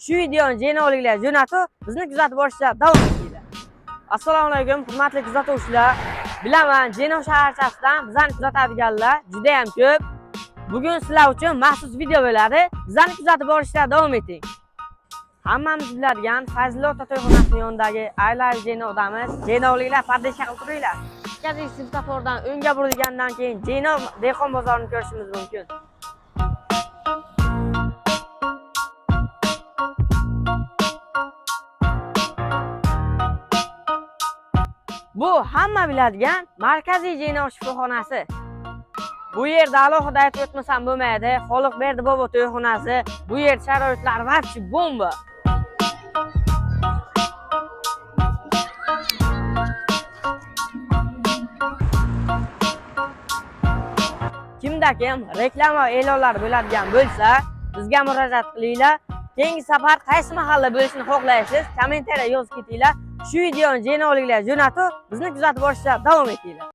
shu videoni jenoliklar jo'natib, bizni kuzatib borishda davom etinglar. Assalomu alaykum, hurmatli kuzatuvchilar. Bilaman, Jenov shaharchasidan bizani kuzatadiganlar juda ham ko'p. Bugun sizlar uchun maxsus video bo'ladi. Bizani kuzatib borishda davom eting. Hammamiz biladigan Fazlilla ota to'yxonasi yonidagi I Love Jenovdamiz. Jenovliklar pardesha qilib turinglar. Markaziy svetofordan o'ngga burilgandan keyin Jenov dehqon bozorini ko'rishimiz mumkin. Bu hamma biladigan Markaziy Jenov shifoxonasi. Bu yerda alohida aytib o'tmasam bo'lmaydi. Xoliqberdi bobo to'yxonasi. Bu yer sharoitlar vaqti bomba. Kimda kim reklama e'lonlari bo'ladigan bo'lsa, bizga murojaat qilinglar. Keyingi safar qaysi mahalla bo'lishini xohlaysiz? Kommentariyada yozib ketinglar. Shu videoni jenoliklar jo'natib, bizni kuzatib borishda davom etinglar.